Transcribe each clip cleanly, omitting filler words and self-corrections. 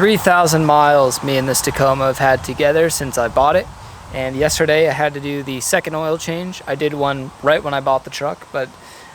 $3,000 miles me and this Tacoma have had together since I bought it, and yesterday I had to do the second oil change. I did one right when I bought the truck, but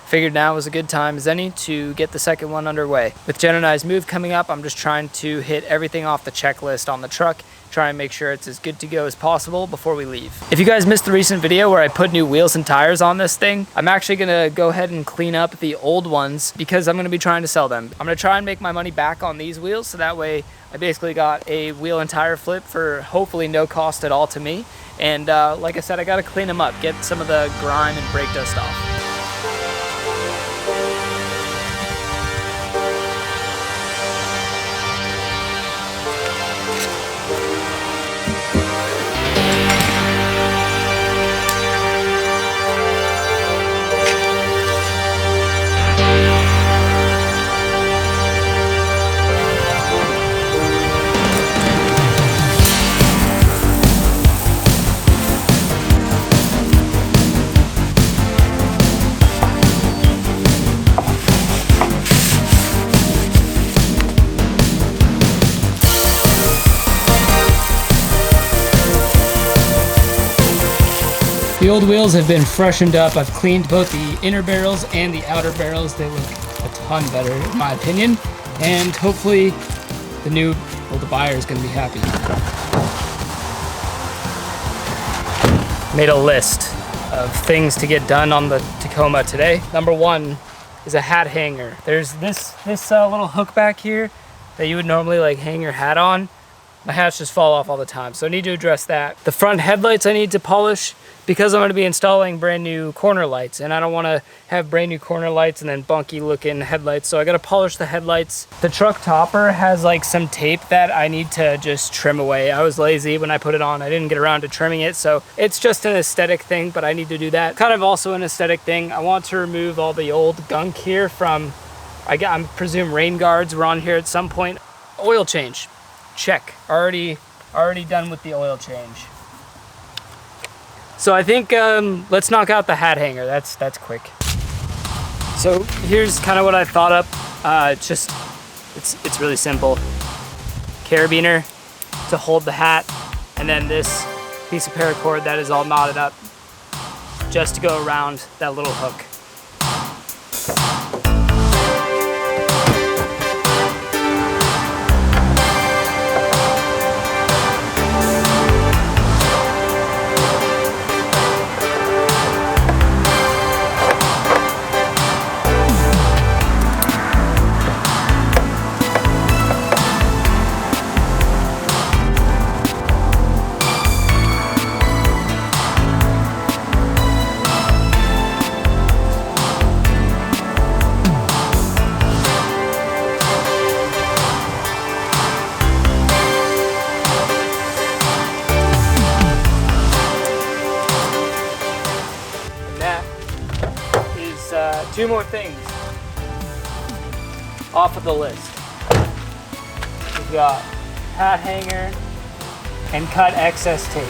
figured now was a good time as any to get the second one underway. With Jen and I's move coming up, I'm just trying to hit everything off the checklist on the truck, try and make sure it's as good to go as possible before we leave. If you guys missed the recent video where I put new wheels and tires on this thing, I'm actually gonna go ahead and clean up the old ones because I'm gonna be trying to sell them. I'm gonna try and make my money back on these wheels, so that way I basically got a wheel and tire flip for hopefully no cost at all to me. And like I said, I gotta clean them up, get some of the grime and brake dust off. The old wheels have been freshened up. I've cleaned both the inner barrels and the outer barrels. They look a ton better in my opinion. And hopefully the buyer is gonna be happy. Made a list of things to get done on the Tacoma today. Number one is a hat hanger. There's this little hook back here that you would normally like hang your hat on. My hats just fall off all the time, so I need to address that. The front headlights I need to polish because I'm gonna be installing brand new corner lights, and I don't wanna have brand new corner lights and then bunky looking headlights, so I gotta polish the headlights. The truck topper has like some tape that I need to just trim away. I was lazy when I put it on. I didn't get around to trimming it, so it's just an aesthetic thing, but I need to do that. Kind of also an aesthetic thing. I want to remove all the old gunk here from, I presume rain guards were on here at some point. Oil change. Check. Already done with the oil change. So I think let's knock out the hat hanger. That's quick. So here's kind of what I thought up. It's really simple. Carabiner to hold the hat, and then this piece of paracord that is all knotted up just to go around that little hook. Two more things off of the list. We've got hat hanger and cut excess tape.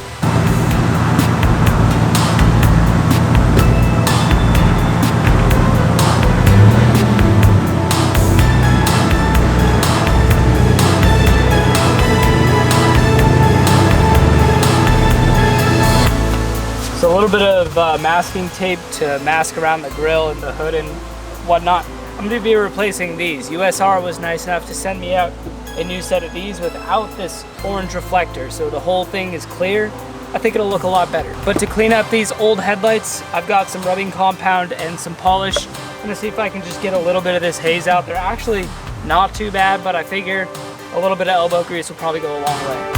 So a little bit of masking tape to mask around the grill and the hood and whatnot. I'm gonna be replacing these. USR was nice enough to send me out a new set of these without this orange reflector, so the whole thing is clear. I think it'll look a lot better. But to clean up these old headlights, I've got some rubbing compound and some polish. I'm gonna see if I can just get a little bit of this haze out. They're actually not too bad, but I figure a little bit of elbow grease will probably go a long way.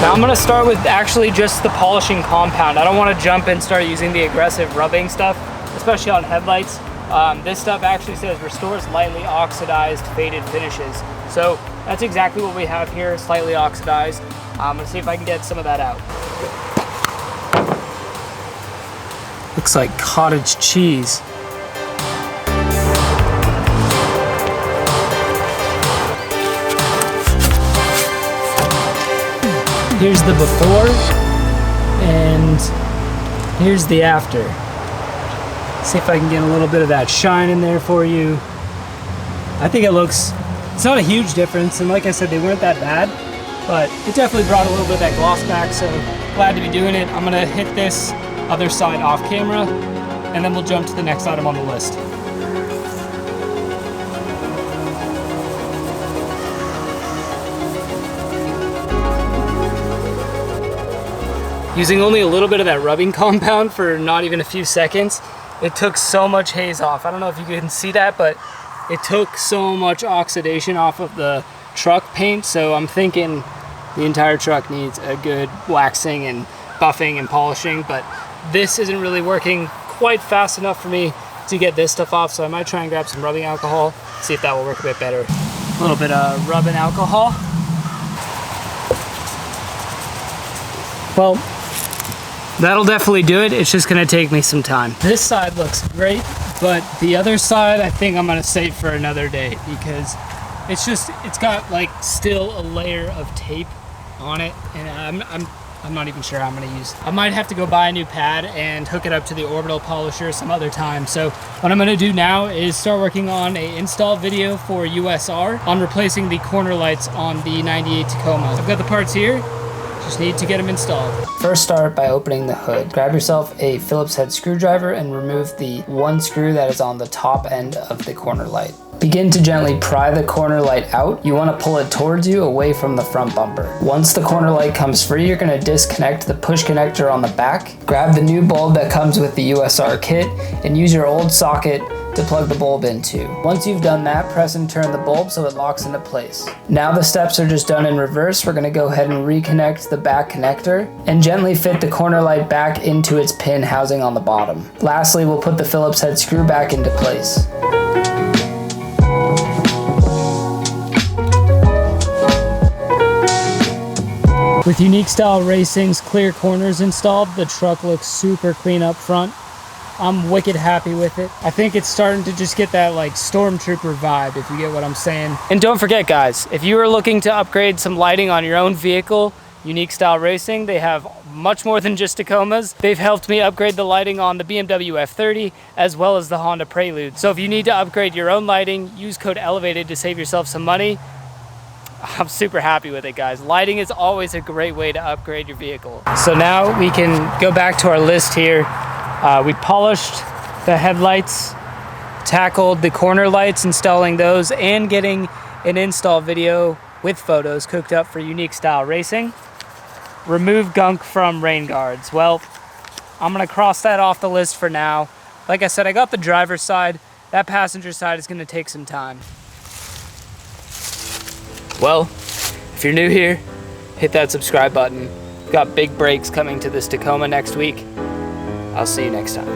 Now I'm gonna start with actually just the polishing compound. I don't wanna jump and start using the aggressive rubbing stuff, especially on headlights. This stuff actually says restores lightly oxidized faded finishes. So that's exactly what we have here, slightly oxidized. I'm gonna see if I can get some of that out. Looks like cottage cheese. Here's the before, and here's the after. See if I can get a little bit of that shine in there for you. I think it's not a huge difference, and like I said, they weren't that bad, but it definitely brought a little bit of that gloss back, so glad to be doing it. I'm gonna hit this other side off camera, and then we'll jump to the next item on the list. Using only a little bit of that rubbing compound for not even a few seconds, it took so much haze off. I don't know if you can see that, but it took so much oxidation off of the truck paint, so I'm thinking the entire truck needs a good waxing and buffing and polishing, but this isn't really working quite fast enough for me to get this stuff off, so I might try and grab some rubbing alcohol, see if that will work a bit better. A little bit of rubbing alcohol. Well, that'll definitely do it. It's just gonna take me some time. This side looks great, but the other side I think I'm gonna save for another day because it's got like still a layer of tape on it, and I'm not even sure how I'm gonna use it. I might have to go buy a new pad and hook it up to the orbital polisher some other time. So what I'm gonna do now is start working on a install video for USR on replacing the corner lights on the 98 Tacoma. I've got the parts here. Just need to get them installed. First, start by opening the hood. Grab yourself a Phillips head screwdriver and remove the one screw that is on the top end of the corner light. Begin to gently pry the corner light out. You want to pull it towards you away from the front bumper. Once the corner light comes free, you're going to disconnect the push connector on the back. Grab the new bulb that comes with the USR kit and use your old socket to plug the bulb into. Once you've done that, press and turn the bulb so it locks into place. Now the steps are just done in reverse. We're gonna go ahead and reconnect the back connector and gently fit the corner light back into its pin housing on the bottom. Lastly, we'll put the Phillips head screw back into place. With Unique Style Racing's clear corners installed, the truck looks super clean up front. I'm wicked happy with it. I think it's starting to just get that like Stormtrooper vibe, if you get what I'm saying. And don't forget guys, if you are looking to upgrade some lighting on your own vehicle, Unique Style Racing, they have much more than just Tacomas. They've helped me upgrade the lighting on the BMW F30 as well as the Honda Prelude. So if you need to upgrade your own lighting, use code ELEVATED to save yourself some money. I'm super happy with it, guys. Lighting is always a great way to upgrade your vehicle. So now we can go back to our list here. We polished the headlights, tackled the corner lights, installing those, and getting an install video with photos cooked up for Unique Style Racing. Remove gunk from rain guards. Well, I'm gonna cross that off the list for now. Like I said, I got the driver's side. That passenger side is gonna take some time. Well, if you're new here, hit that subscribe button. We've got big breaks coming to this Tacoma next week. I'll see you next time.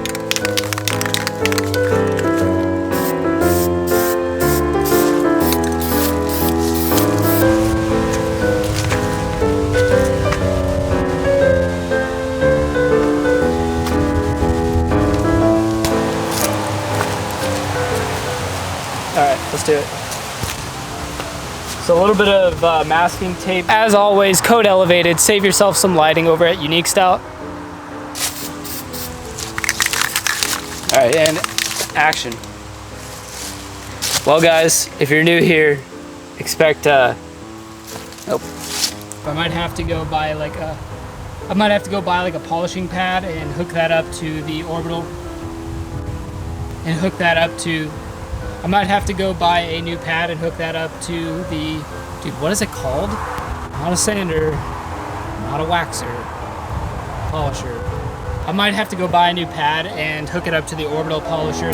All right, let's do it. So a little bit of masking tape. As always, code ELEVATED. Save yourself some lighting over at Unique Style. All right, and action. Well guys, if you're new here, expect, nope. I might have to go buy like a I might have to go buy like a polishing pad and hook that up to the orbital. I might have to go buy a new pad and hook that up to the, dude, what is it called? Not a sander, not a waxer, polisher. I might have to go buy a new pad and hook it up to the orbital polisher.